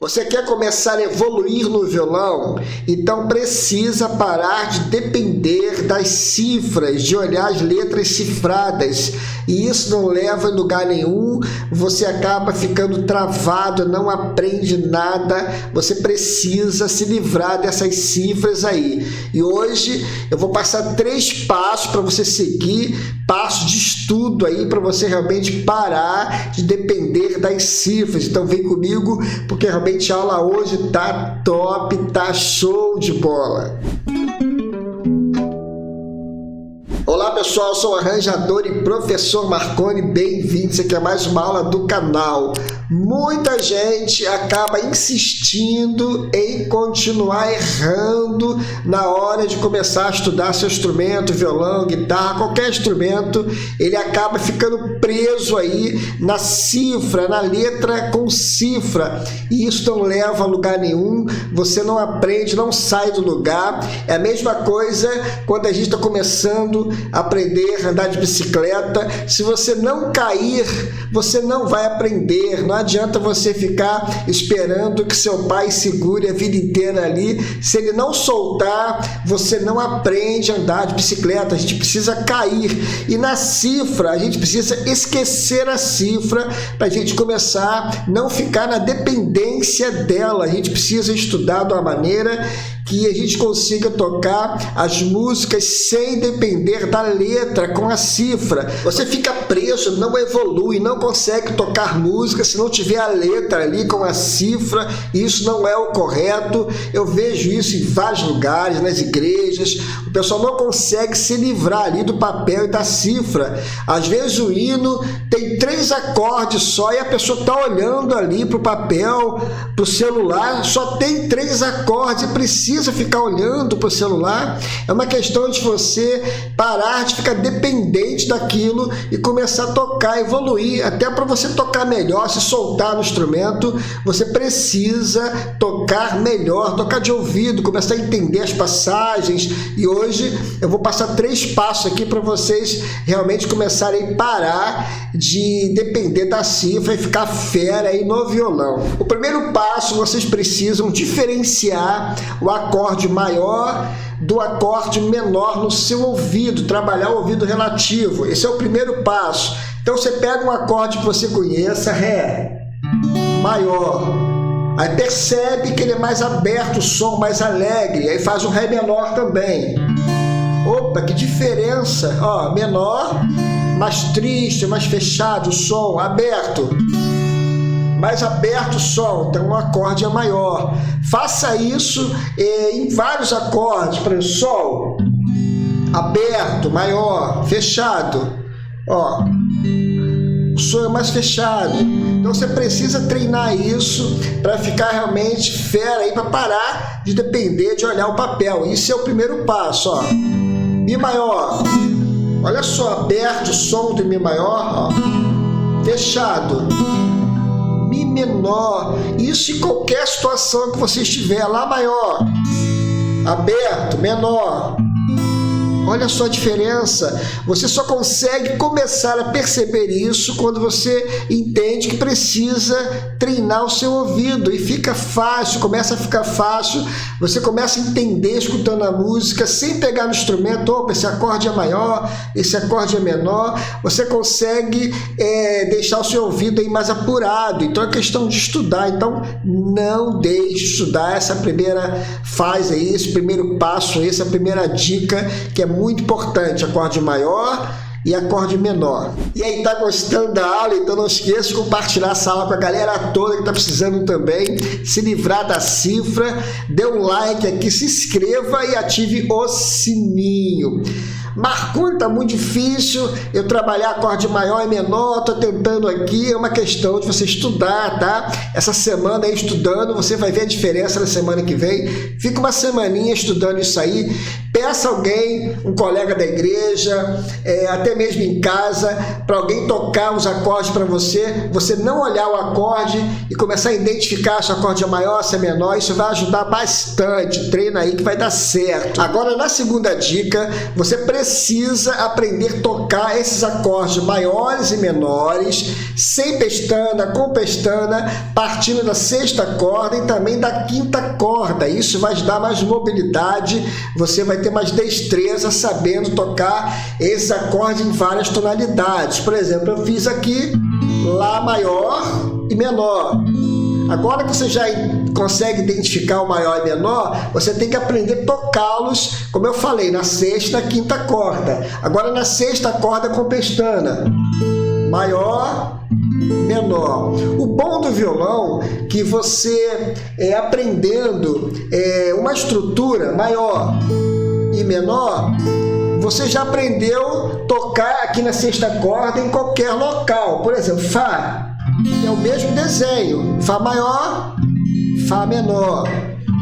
Você quer começar a evoluir no violão? Então precisa parar de depender das cifras, de olhar as letras cifradas. E isso não leva a lugar nenhum, você acaba ficando travado, não aprende nada. Você precisa se livrar dessas cifras aí. E hoje eu vou passar 3 passos para você seguir, passos de estudo aí para você realmente parar de depender das cifras. Então vem comigo, porque realmente a aula hoje tá top, tá show de bola. Olá pessoal, eu sou o arranjador e professor Marconi, bem-vindos aqui a mais uma aula do canal. Muita gente acaba insistindo em continuar errando na hora de começar a estudar seu instrumento, violão, guitarra, qualquer instrumento. Ele acaba ficando preso aí na cifra, na letra com cifra, e isso não leva a lugar nenhum. Você não aprende, não sai do lugar. É a mesma coisa quando a gente está começando a aprender a andar de bicicleta. Se você não cair, você não vai aprender. Não adianta você ficar esperando que seu pai segure a vida inteira ali. Se ele não soltar, você não aprende a andar de bicicleta. A gente precisa cair. E na cifra, a gente precisa esquecer a cifra para a gente começar a não ficar na dependência dela. A gente precisa estudar de uma maneira que a gente consiga tocar as músicas sem depender da letra, com a cifra. Você fica preso, não evolui, não consegue tocar música se não tiver a letra ali com a cifra. Isso não é o correto. Eu vejo isso em vários lugares, nas igrejas. O pessoal não consegue se livrar ali do papel e da cifra. Às vezes o hino tem 3 acordes só e a pessoa está olhando ali para o papel, para o celular, só tem 3 acordes e precisa ficar olhando para o celular. É uma questão de você parar de ficar dependente daquilo e começar a tocar, evoluir. Até para você tocar melhor, se soltar no instrumento, você precisa tocar melhor, tocar de ouvido, começar a entender as passagens. E hoje eu vou passar 3 passos aqui para vocês realmente começarem a parar de depender da cifra e ficar fera aí no violão. O primeiro passo, vocês precisam diferenciar o acorde maior do acorde menor no seu ouvido, trabalhar o ouvido relativo. Esse é o primeiro passo. Então você pega um acorde que você conheça, Ré maior, aí percebe que ele é mais aberto, o som mais alegre, aí faz um Ré menor também. Opa, que diferença! Ó, menor, mais triste, mais fechado o som, aberto, mais aberto o som, então o acorde é maior. Faça isso em vários acordes, para o Sol, aberto, maior, fechado, ó, o som é mais fechado. Então você precisa treinar isso para ficar realmente fera aí, para parar de depender de olhar o papel. Isso é o primeiro passo, ó. Mi maior, olha só, aberto o som do Mi maior, ó, fechado. Mi menor, isso em qualquer situação que você estiver. Lá maior, aberto, menor. Olha só a diferença. Você só consegue começar a perceber isso quando você entende que precisa treinar o seu ouvido. E fica fácil, começa a ficar fácil. Você começa a entender escutando a música, sem pegar no instrumento. Opa, esse acorde é maior, esse acorde é menor. Você consegue deixar o seu ouvido aí mais apurado. Então é questão de estudar. Então não deixe de estudar essa primeira fase aí, esse primeiro passo, essa primeira dica que é muito importante, acorde maior e acorde menor. E aí, tá gostando da aula? Então não esqueça de compartilhar essa aula com a galera toda que tá precisando também se livrar da cifra. Dê um like aqui, se inscreva e ative o sininho. Marconi, tá muito difícil eu trabalhar acorde maior e menor, tô tentando aqui. É uma questão de você estudar, tá? Essa semana aí estudando, você vai ver a diferença na semana que vem. Fica uma semaninha estudando isso aí. Peça alguém, um colega da igreja, até mesmo em casa, para alguém tocar os acordes para você. Você não olhar o acorde e começar a identificar se o acorde é maior, se é menor. Isso vai ajudar bastante. Treina aí que vai dar certo. Agora, na segunda dica, você precisa precisa aprender a tocar esses acordes maiores e menores, sem pestana, com pestana, partindo da sexta corda e também da quinta corda. Isso vai te dar mais mobilidade, você vai ter mais destreza sabendo tocar esses acordes em várias tonalidades. Por exemplo, eu fiz aqui Lá maior e menor. Agora que você já consegue identificar o maior e menor, você tem que aprender a tocá-los, como eu falei, na sexta e quinta corda. Agora na sexta corda com pestana. Maior, menor. O bom do violão é que você aprendendo uma estrutura maior e menor, você já aprendeu a tocar aqui na sexta corda em qualquer local. Por exemplo, Fá. É o mesmo desenho, Fá maior, Fá menor,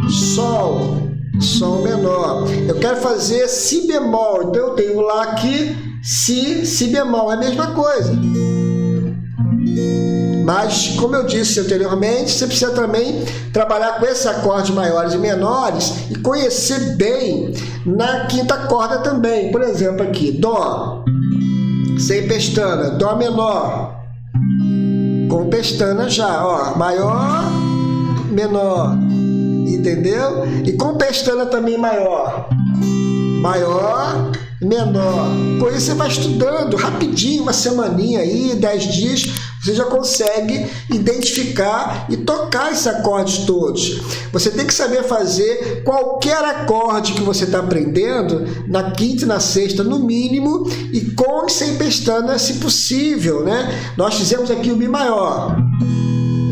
Sol, Sol menor. Eu quero fazer Si bemol, então eu tenho Lá aqui, Si bemol, é a mesma coisa. Mas, como eu disse anteriormente, você precisa também trabalhar com esses acordes maiores e menores e conhecer bem na quinta corda também. Por exemplo, aqui, Dó, sem pestana, Dó menor, com pestana já, ó, maior, menor, entendeu? E com pestana também maior, maior, menor. Com isso você vai estudando rapidinho, uma semaninha aí, 10 dias, você já consegue identificar e tocar esses acordes todos. Você tem que saber fazer qualquer acorde que você está aprendendo, na quinta e na sexta no mínimo, e com e sem pestana, se possível, né? Nós fizemos aqui o Mi maior,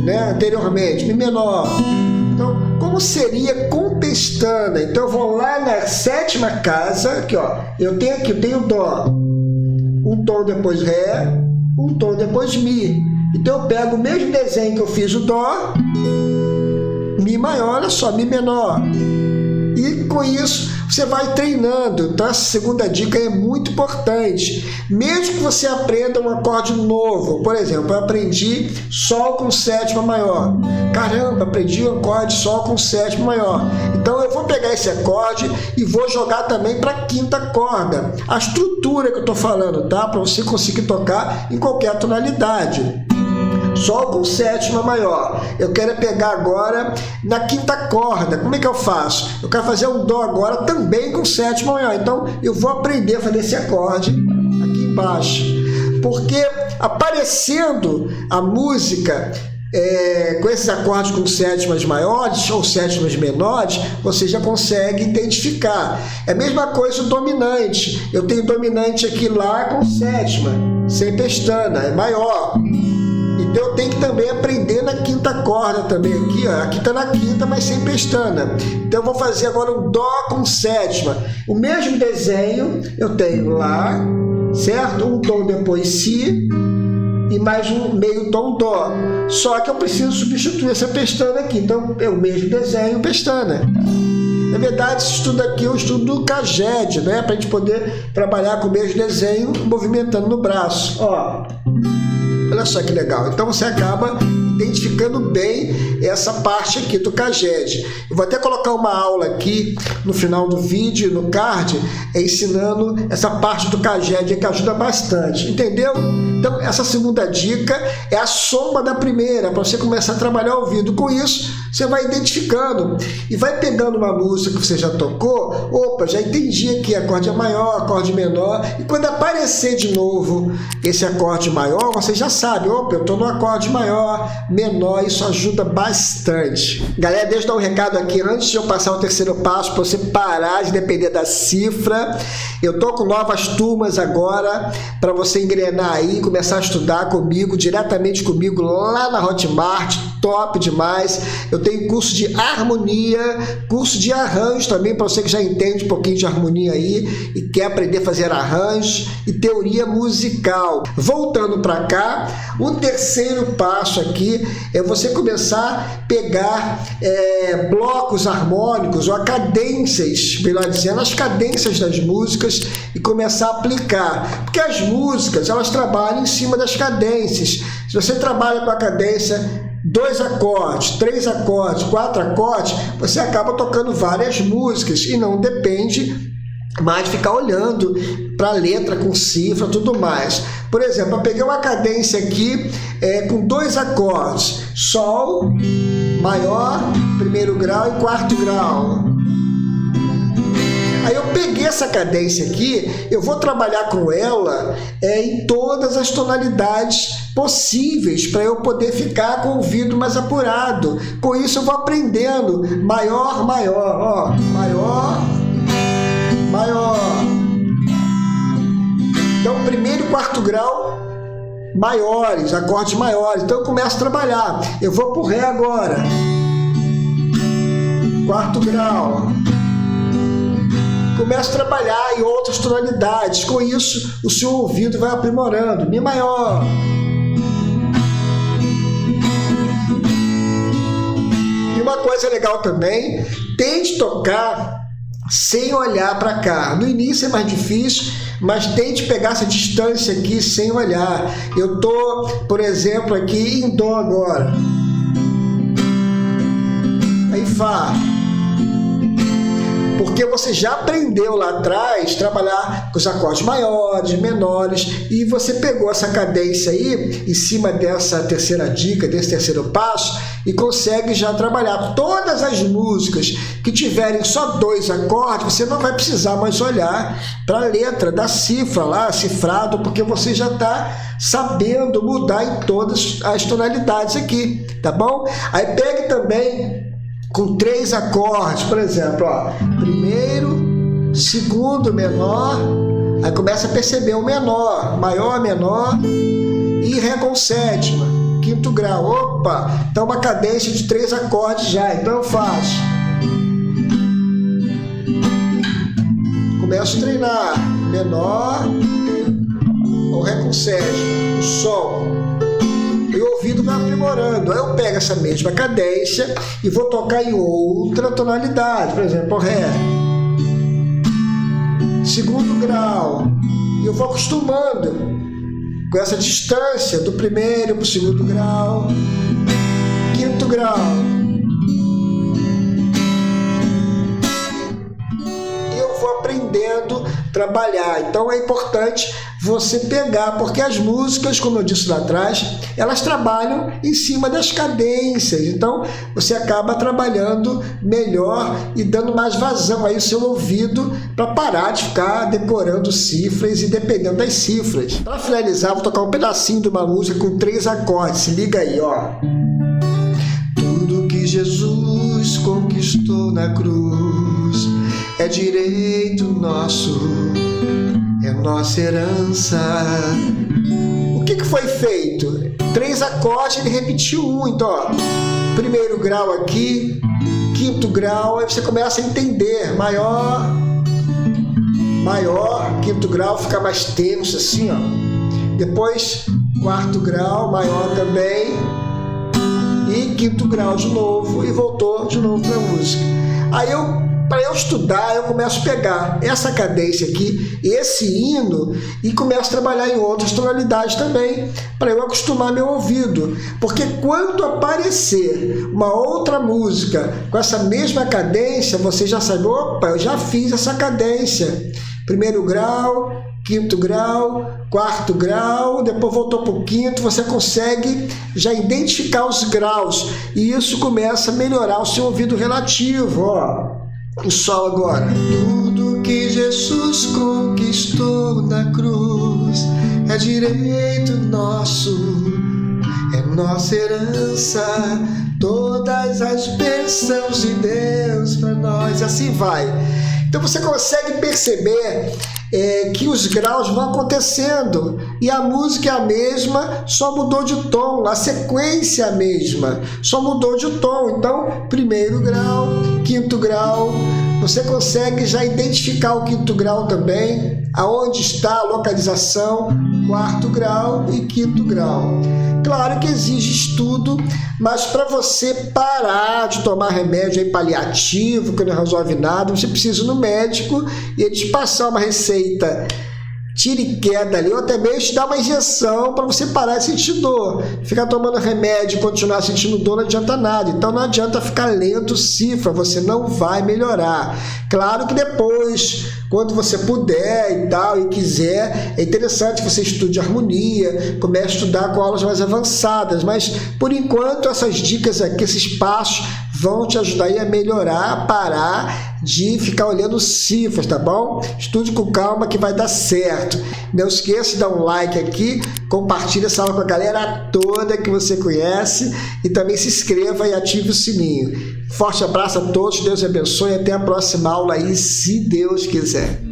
né? Anteriormente, Mi menor. Então, como seria com pestana? Então, eu vou lá na sétima casa, aqui, ó, eu tenho Dó, um tom depois Ré, um tom depois Mi. Então, eu pego o mesmo desenho que eu fiz o Dó, Mi maior, olha só, Mi menor. E com isso, você vai treinando. Então, essa segunda dica é muito importante. Mesmo que você aprenda um acorde novo, por exemplo, eu aprendi Sol com sétima maior. Caramba, aprendi o acorde Sol com sétima maior. Então, eu vou pegar esse acorde e vou jogar também para a quinta corda. A estrutura que eu estou falando, tá? Para você conseguir tocar em qualquer tonalidade. Sol com sétima maior. Eu quero pegar agora na quinta corda. Como é que eu faço? Eu quero fazer um Dó agora também com sétima maior. Então, eu vou aprender a fazer esse acorde aqui embaixo. Porque aparecendo a música com esses acordes com sétimas maiores ou sétimas menores, você já consegue identificar. É a mesma coisa o dominante. Eu tenho dominante aqui Lá com sétima, sem pestana, é maior. Então, eu tenho que também aprender na quinta corda também aqui, ó. Aqui está na quinta, mas sem pestana. Então, eu vou fazer agora um Dó com sétima. O mesmo desenho, eu tenho Lá, certo? Um tom depois Si e mais um meio tom Dó. Só que eu preciso substituir essa pestana aqui. Então, é o mesmo desenho, pestana. Na verdade, esse estudo aqui é um estudo do Caged, né? Para a gente poder trabalhar com o mesmo desenho, movimentando no braço. Ó. Olha só que legal. Então você acaba identificando bem essa parte aqui do Caged. Eu vou até colocar uma aula aqui no final do vídeo, no card, ensinando essa parte do Caged que ajuda bastante. Entendeu? Então essa segunda dica é a soma da primeira, para você começar a trabalhar o ouvido. Com isso, você vai identificando e vai pegando uma música que você já tocou. Opa, já entendi aqui, acorde maior, acorde menor. E quando aparecer de novo esse acorde maior, você já sabe, opa, eu estou no acorde maior, menor, isso ajuda bastante. Galera, deixa eu dar um recado aqui, antes de eu passar o terceiro passo, para você parar de depender da cifra. Eu estou com novas turmas agora, para você engrenar aí, começar a estudar comigo, diretamente comigo, lá na Hotmart, top demais. Eu tenho curso de harmonia, curso de arranjo também, para você que já entende um pouquinho de harmonia aí, e quer aprender a fazer arranjos, e teoria musical. Voltando para cá, o terceiro passo aqui é você começar a pegar blocos harmônicos ou cadências, melhor dizendo, as cadências das músicas e começar a aplicar. Porque as músicas, elas trabalham em cima das cadências. Se você trabalha com a cadência 2 acordes, 3 acordes, 4 acordes, você acaba tocando várias músicas e não depende mas ficar olhando para a letra com cifra e tudo mais. Por exemplo, eu peguei uma cadência aqui com 2 acordes, Sol maior, primeiro grau e quarto grau. Aí eu peguei essa cadência aqui, eu vou trabalhar com ela em todas as tonalidades possíveis para eu poder ficar com o ouvido mais apurado. Com isso eu vou aprendendo maior, maior, ó, maior, maior. Então, primeiro e quarto grau maiores, acordes maiores. Então eu começo a trabalhar. Eu vou pro Ré agora. Quarto grau. Começo a trabalhar em outras tonalidades. Com isso, o seu ouvido vai aprimorando. Mi maior. E uma coisa legal também, tente tocar sem olhar para cá. No início é mais difícil, mas tente pegar essa distância aqui sem olhar. Eu tô, por exemplo, aqui em Dó agora. Aí Fá. Porque você já aprendeu lá atrás trabalhar com os acordes maiores, menores, e você pegou essa cadência aí em cima dessa terceira dica, desse terceiro passo, e consegue já trabalhar. Todas as músicas que tiverem só 2 acordes, você não vai precisar mais olhar para a letra da cifra lá, cifrado, porque você já está sabendo mudar em todas as tonalidades aqui, tá bom? Aí pegue também com 3 acordes, por exemplo, ó, primeiro, segundo menor, aí começa a perceber o menor, maior, menor, e Ré com sétima, quinto grau. Opa, então uma cadência de 3 acordes já, então eu faço. Começo a treinar, menor, ou Ré com sétima, o Sol. E o ouvido vai aprimorando. Aí eu pego essa mesma cadência e vou tocar em outra tonalidade. Por exemplo, Ré. Segundo grau. E eu vou acostumando com essa distância do primeiro para o segundo grau. Quinto grau. E eu vou aprendendo a trabalhar. Então é importante você pegar, porque as músicas, como eu disse lá atrás, elas trabalham em cima das cadências, então você acaba trabalhando melhor e dando mais vazão aí ao seu ouvido para parar de ficar decorando cifras e dependendo das cifras. Para finalizar, vou tocar um pedacinho de uma música com 3 acordes, se liga aí, ó. Tudo que Jesus conquistou na cruz é direito nosso, é nossa herança. O que foi feito? 3 acordes, ele repetiu um. Então, ó, primeiro grau aqui, quinto grau, aí você começa a entender. Maior, maior, quinto grau, fica mais tenso assim, ó. Depois, quarto grau, maior também. E quinto grau de novo, e voltou de novo para a música. Aí para eu estudar, eu começo a pegar essa cadência aqui, esse hino, e começo a trabalhar em outras tonalidades também, para eu acostumar meu ouvido. Porque quando aparecer uma outra música com essa mesma cadência, você já sabe, opa, eu já fiz essa cadência. Primeiro grau, quinto grau, quarto grau, depois voltou para o quinto, você consegue já identificar os graus, e isso começa a melhorar o seu ouvido relativo, ó. O Sol agora. Tudo que Jesus conquistou na cruz é direito nosso, é nossa herança, todas as bênçãos de Deus para nós. Assim vai. Então você consegue perceber que os graus vão acontecendo e a música é a mesma, só mudou de tom, a sequência é a mesma, só mudou de tom. Então, primeiro grau, quinto grau, você consegue já identificar o quinto grau também, aonde está a localização, quarto grau e quinto grau. Claro que exige estudo, mas para você parar de tomar remédio aí paliativo, que não resolve nada, você precisa ir no médico e ele te passar uma receita tire queda ali, ou até mesmo te dar uma injeção para você parar de sentir dor. Ficar tomando remédio e continuar sentindo dor não adianta nada. Então não adianta ficar lendo cifra, você não vai melhorar. Claro que depois, quando você puder e tal, e quiser, é interessante que você estude harmonia, comece a estudar com aulas mais avançadas, mas por enquanto essas dicas aqui, esses passos vão te ajudar aí a melhorar, a parar de ficar olhando cifras, tá bom? Estude com calma que vai dar certo. Não esqueça de dar um like aqui, compartilhe essa aula com a galera toda que você conhece e também se inscreva e ative o sininho. Forte abraço a todos, Deus abençoe e até a próxima aula aí, se Deus quiser.